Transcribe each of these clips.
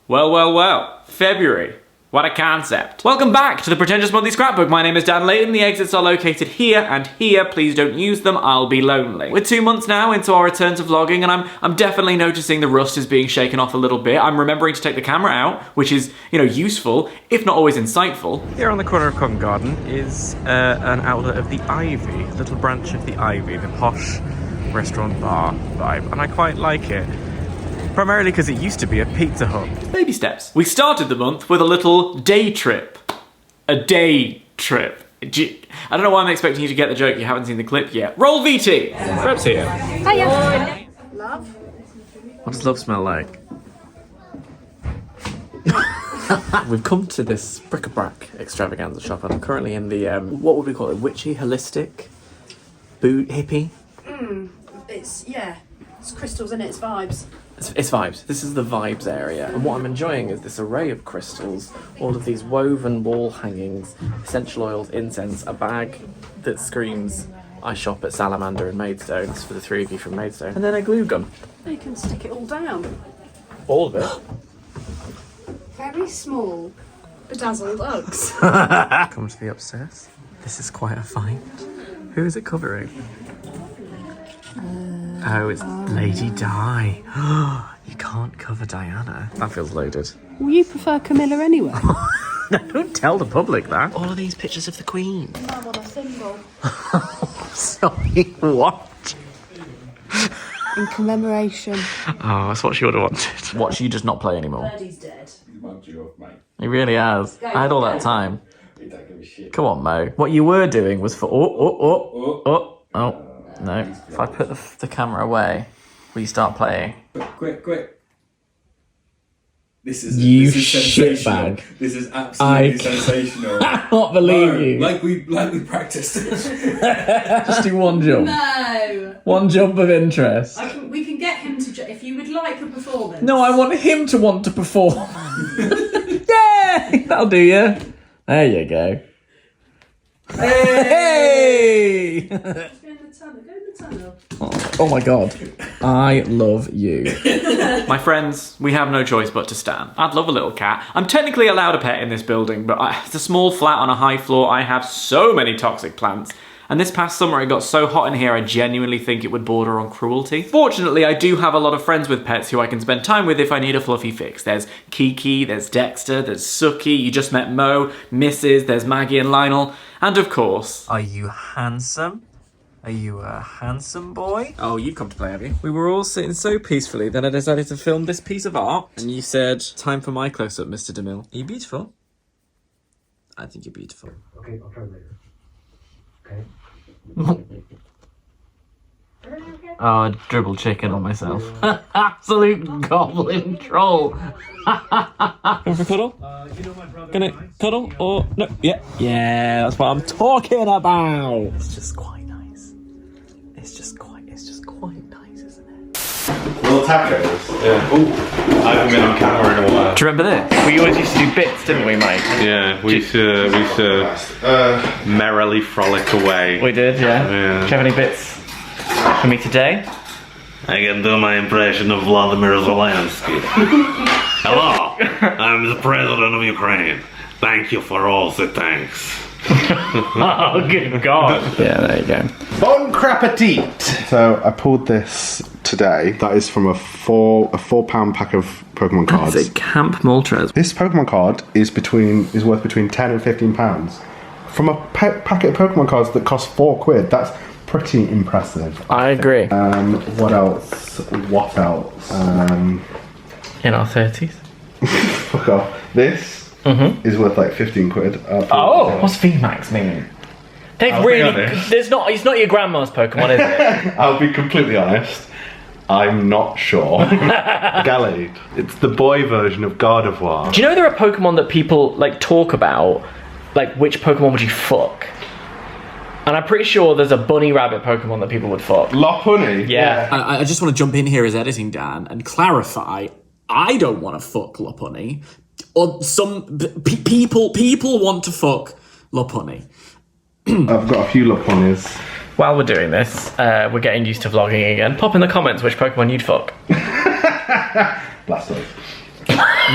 Well, well, well. February. What a concept. Welcome back to the Pretentious Monthly Scrapbook. My name is Dan Layton. The exits are located here and here. Please don't use them. I'll be lonely. We're 2 months now into our return to vlogging, and I'm definitely noticing the rust is being shaken off a little bit. I'm remembering to take the camera out, which is, useful, if not always insightful. Here on the corner of Covent Garden is an outlet of the Ivy, a little branch of the Ivy, the posh restaurant bar vibe, and I quite like it. Primarily because it used to be a Pizza Hut. Baby steps. We started the month with a little day trip. A day trip. I don't know why I'm expecting you to get the joke. You haven't seen the clip yet. Roll VT. Freb's here. Hiya. Love. What does love smell like? We've come to this bric-a-brac extravaganza shop, and I'm currently in the, what would we call it? Witchy, holistic, boot, hippie? It's crystals in it, it's vibes. It's vibes. This is the vibes area. And what I'm enjoying is this array of crystals, all of these woven wall hangings, essential oils, incense, a bag that screams, I shop at Salamander and Maidstone. It's for the three of you from Maidstone. And then a glue gun. You can stick it all down. All of it. Very small, bedazzled Uggs. Come to the upstairs. This is quite a find. Who is it covering? Oh, it's Lady Di. You can't cover Diana. That feels loaded. Well, you prefer Camilla anyway. Don't tell the public that. All of these pictures of the Queen. Mum on a thimble. Sorry, what? In commemoration. Oh, that's what she would have wanted. Watch you just not play anymore. Birdie's dead. He's mugged you off, mate. He really has. I had all that time. He don't give a shit. Come on, Mo. What you were doing was for... Oh. No. If I put the camera away, will you start playing? Quick. This is shitbag. sensational. This is absolutely sensational. I cannot believe you. Like we practiced it. Just do one jump. No. One jump of interest. We can get him to... If you would like a performance. No, I want him to want to perform. Yeah! That'll do you. There you go. Hey! Go in the tunnel. Oh my god. I love you. My friends, we have no choice but to stand. I'd love a little cat. I'm technically allowed a pet in this building, but it's a small flat on a high floor. I have so many toxic plants. And this past summer it got so hot in here I genuinely think it would border on cruelty. Fortunately, I do have a lot of friends with pets who I can spend time with if I need a fluffy fix. There's Kiki, there's Dexter, there's Suki, you just met Mo, Mrs., there's Maggie and Lionel, and of course... Are you handsome? Are you a handsome boy? Oh, you've come to play, have you? We were all sitting so peacefully that I decided to film this piece of art. And you said, time for my close-up, Mr. DeMille. Are you beautiful? I think you're beautiful. Okay, I'll try later. Okay. Oh, I dribbled chicken on myself. Absolute goblin troll. Going for a cuddle? You know my brother. Gonna cuddle or no? Yeah, that's what I'm talking about. It's just quite nice. It's just quite nice, isn't it? Little tacos. Yeah. Ooh. I haven't been on camera in a while. Do you remember this? We always used to do bits, didn't we, mate? Yeah, we used to merrily frolic away. We did, yeah. Yeah. Do you have any bits for me today? I can do my impression of Vladimir Zelensky. Hello, I'm the president of Ukraine. Thank you for all the thanks. Oh, good God. Yeah, there you go. Bon crapetite. So I pulled this today. That is from a £4 pack of Pokemon cards. It's a Camp Moltres. This Pokemon card is worth between £10 and £15. From a packet of Pokemon cards that cost £4, that's pretty impressive. I agree. What else? In our 30s. Fuck off. This is worth like £15. Oh, what's VMAX mean? They've really... It's not your grandma's Pokemon, is it? I'll be completely honest. I'm not sure. Gallade. It's the boy version of Gardevoir. Do you know there are Pokemon that people talk about? Like, which Pokemon would you fuck? And I'm pretty sure there's a bunny rabbit Pokemon that people would fuck. Lopunny? Yeah. I just want to jump in here as editing Dan and clarify, I don't want to fuck Lopunny. Or some people want to fuck Lopunny. I've got a few Lopunnies. While we're doing this, we're getting used to vlogging again. Pop in the comments which Pokemon you'd fuck. Blastoise.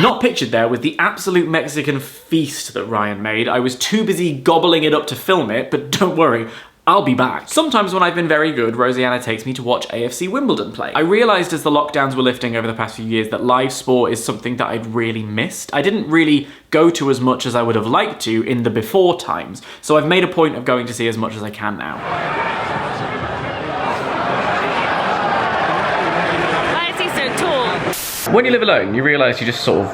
Not pictured there was the absolute Mexican feast that Ryan made. I was too busy gobbling it up to film it, but don't worry, I'll be back. Sometimes when I've been very good, Rosanna takes me to watch AFC Wimbledon play. I realised as the lockdowns were lifting over the past few years that live sport is something that I'd really missed. I didn't really go to as much as I would have liked to in the before times, so I've made a point of going to see as much as I can now. Why is he so tall? When you live alone, you realise you just sort of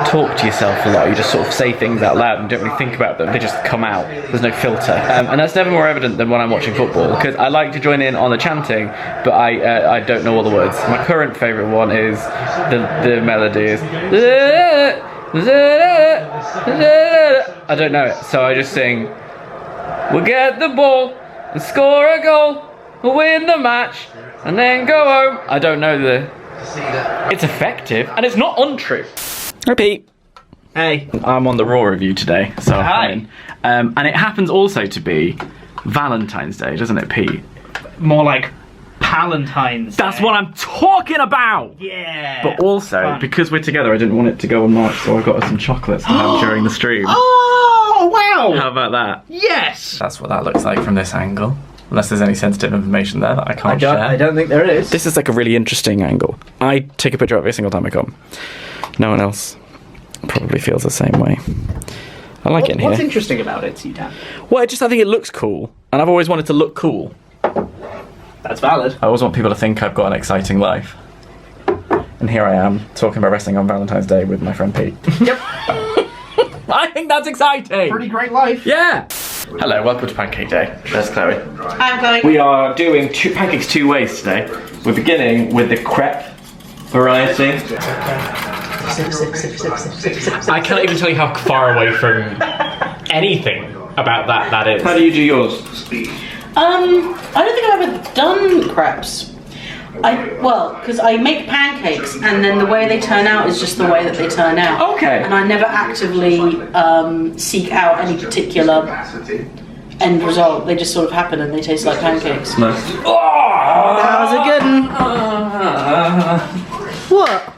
talk to yourself a lot. You just sort of say things out loud and don't really think about them. They just come out. There's no filter. And that's never more evident than when I'm watching football, because I like to join in on the chanting, but I don't know all the words. My current favourite one is the melody is I don't know it, so I just sing, we'll get the ball and score a goal, we'll win the match and then go home. I don't know it's effective and it's not untrue. Repeat. Hey. I'm on the Raw review today, so hi. And it happens also to be Valentine's Day, doesn't it, Pete? More like Palentine's Day. That's what I'm talking about! Yeah! But also, because we're together, I didn't want it to go on March, so I got us some chocolates to have during the stream. Oh, wow! How about that? Yes! That's what that looks like from this angle. Unless there's any sensitive information there that I can't share. I don't think there is. This is like a really interesting angle. I take a picture of it every single time I come. No one else probably feels the same way. I like it in here. What's interesting about it to you, Dan? Well, I think it looks cool, and I've always wanted to look cool. That's valid. I always want people to think I've got an exciting life. And here I am, talking about wrestling on Valentine's Day with my friend Pete. Yep. I think that's exciting! Pretty great life. Yeah! Hello, welcome to Pancake Day. There's Chloe. I'm going. We are doing pancakes two ways today. We're beginning with the crepe variety. I cannot even tell you how far away from anything about that is. How do you do yours? I don't think I've ever done crepes. Because I make pancakes and then the way they turn out is just the way that they turn out. Okay. And I never actively seek out any particular end result. They just sort of happen and they taste like pancakes. Nice. That was a good one. What?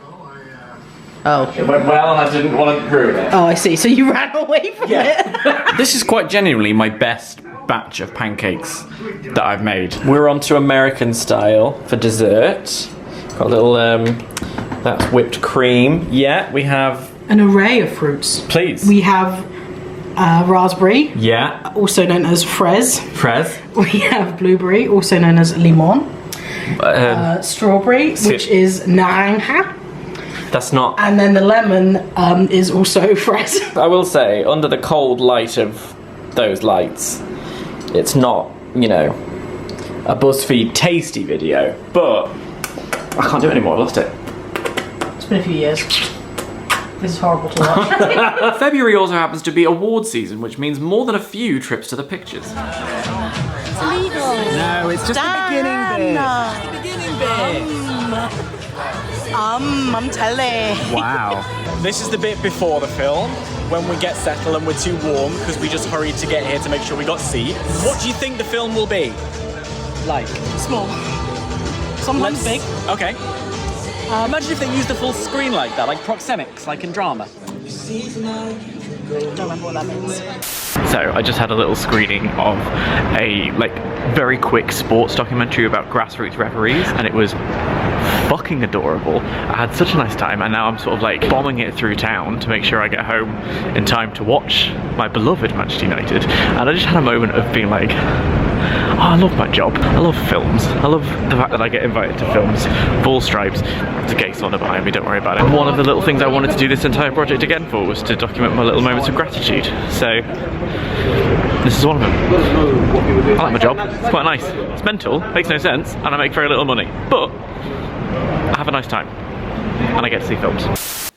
Oh. It went well and I didn't want to ruin it. Oh, I see. So you ran away from it? This is quite genuinely my best batch of pancakes that I've made. We're on to American style for dessert. Got a little, that's whipped cream. Yeah, we have... An array of fruits. Please. We have raspberry. Yeah. Also known as fraise. Fraise. We have blueberry, also known as limon. Strawberry, which is naranja. That's not... And then the lemon is also fraise. I will say, under the cold light of those lights, it's not, you know, a BuzzFeed tasty video, but I can't do it anymore, I lost it. It's been a few years. This is horrible to watch. February also happens to be award season, which means more than a few trips to the pictures. It's illegal. No, it's just the beginning bit. The beginning bit. I'm telling. Wow. This is the bit before the film, when we get settled and we're too warm because we just hurried to get here to make sure we got seats. What do you think the film will be? Like? Small. Sometimes big. Okay. Imagine if they used the full screen like that, like proxemics, like in drama. Don't remember what that means. So I just had a little screening of a very quick sports documentary about grassroots referees, and it was fucking adorable. I had such a nice time, and now I'm sort of bombing it through town to make sure I get home in time to watch my beloved Manchester United. And I just had a moment of being like, oh, I love my job. I love films. I love the fact that I get invited to films. Full stripes. There's a gay sauna behind me, don't worry about it. One of the little things I wanted to do this entire project again for was to document my little moments of gratitude. So this is one of them. I like my job. It's quite nice. It's mental, makes no sense, and I make very little money. But I have a nice time, and I get to see films.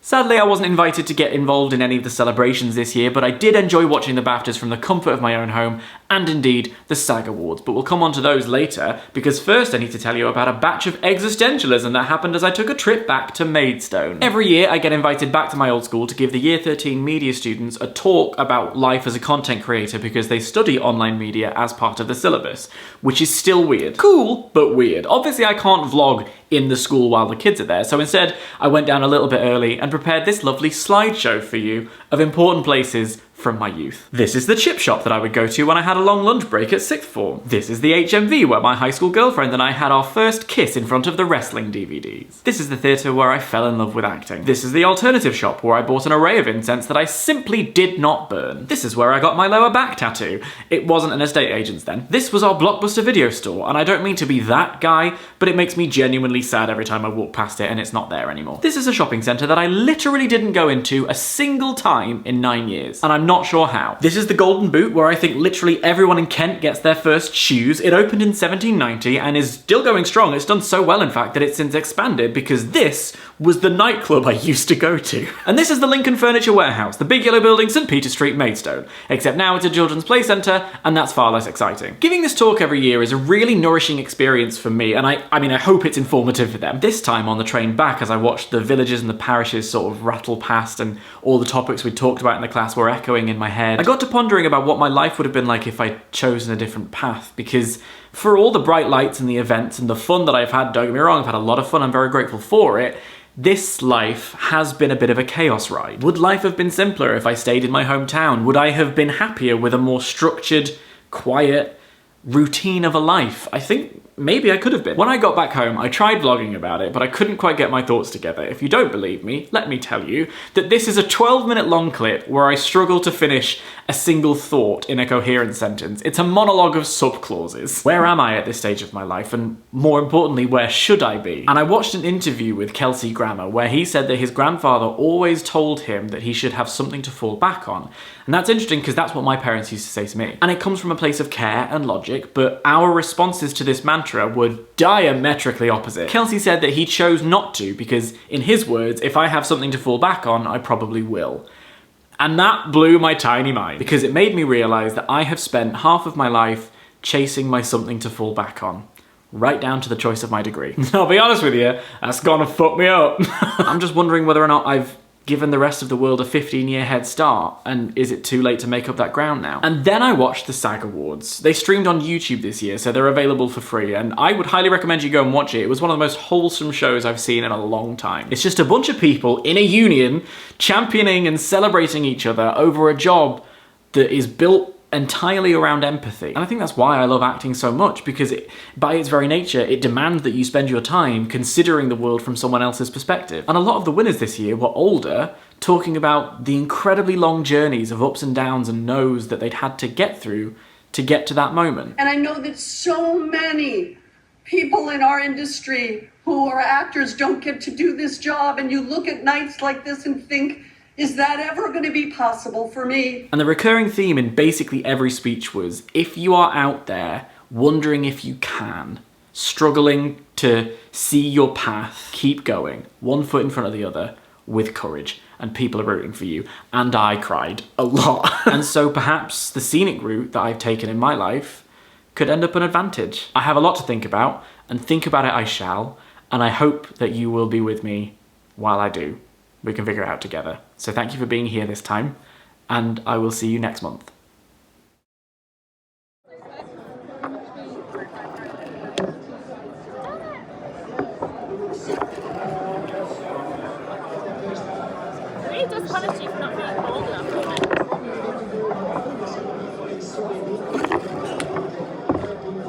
Sadly, I wasn't invited to get involved in any of the celebrations this year, but I did enjoy watching the BAFTAs from the comfort of my own home, and indeed, the SAG Awards. But we'll come on to those later, because first I need to tell you about a batch of existentialism that happened as I took a trip back to Maidstone. Every year, I get invited back to my old school to give the Year 13 media students a talk about life as a content creator because they study online media as part of the syllabus, which is still weird. Cool, but weird. Obviously, I can't vlog in the school while the kids are there, so instead, I went down a little bit early and prepared this lovely slideshow for you of important places from my youth. This is the chip shop that I would go to when I had a long lunch break at sixth form. This is the HMV where my high school girlfriend and I had our first kiss in front of the wrestling DVDs. This is the theatre where I fell in love with acting. This is the alternative shop where I bought an array of incense that I simply did not burn. This is where I got my lower back tattoo. It wasn't an estate agent's then. This was our Blockbuster video store, and I don't mean to be that guy, but it makes me genuinely sad every time I walk past it and it's not there anymore. This is a shopping centre that I literally didn't go into a single time in 9 years, and I'm not sure how. This is the Golden Boot, where I think literally everyone in Kent gets their first shoes. It opened in 1790 and is still going strong. It's done so well, in fact, that it's since expanded because this was the nightclub I used to go to. And this is the Lincoln Furniture Warehouse, the big yellow building, St. Peter Street, Maidstone. Except now it's a children's play centre, and that's far less exciting. Giving this talk every year is a really nourishing experience for me, and I mean, I hope it's informative for them. This time on the train back, as I watched the villages and the parishes sort of rattle past and all the topics we talked about in the class were echoing in my head, I got to pondering about what my life would have been like if I'd chosen a different path, because for all the bright lights and the events and the fun that I've had, don't get me wrong, I've had a lot of fun, I'm very grateful for it, this life has been a bit of a chaos ride. Would life have been simpler if I stayed in my hometown? Would I have been happier with a more structured, quiet routine of a life? I think maybe I could have been. When I got back home, I tried vlogging about it, but I couldn't quite get my thoughts together. If you don't believe me, let me tell you that this is a 12-minute long clip where I struggle to finish a single thought in a coherent sentence. It's a monologue of subclauses. Where am I at this stage of my life? And more importantly, where should I be? And I watched an interview with Kelsey Grammer where he said that his grandfather always told him that he should have something to fall back on. And that's interesting because that's what my parents used to say to me. And it comes from a place of care and logic, but our responses to this mantra were diametrically opposite. Kelsey said that he chose not to because, in his words, if I have something to fall back on, I probably will. And that blew my tiny mind because it made me realise that I have spent half of my life chasing my something to fall back on. Right down to the choice of my degree. I'll be honest with you, that's gonna fuck me up. I'm just wondering whether or not I've given the rest of the world a 15-year head start, and is it too late to make up that ground now? And then I watched the SAG Awards. They streamed on YouTube this year, so they're available for free, and I would highly recommend you go and watch it. It was one of the most wholesome shows I've seen in a long time. It's just a bunch of people in a union championing and celebrating each other over a job that is built entirely around empathy. And I think that's why I love acting so much, because by its very nature, it demands that you spend your time considering the world from someone else's perspective. And a lot of the winners this year were older, talking about the incredibly long journeys of ups and downs and no's that they'd had to get through to get to that moment. And I know that so many people in our industry who are actors don't get to do this job, and you look at nights like this and think, is that ever going to be possible for me? And the recurring theme in basically every speech was, if you are out there wondering if you can, struggling to see your path, keep going, one foot in front of the other, with courage, and people are rooting for you. And I cried a lot. And so perhaps the scenic route that I've taken in my life could end up an advantage. I have a lot to think about, and think about it I shall, and I hope that you will be with me while I do. We can figure it out together. So thank you for being here this time, and I will see you next month.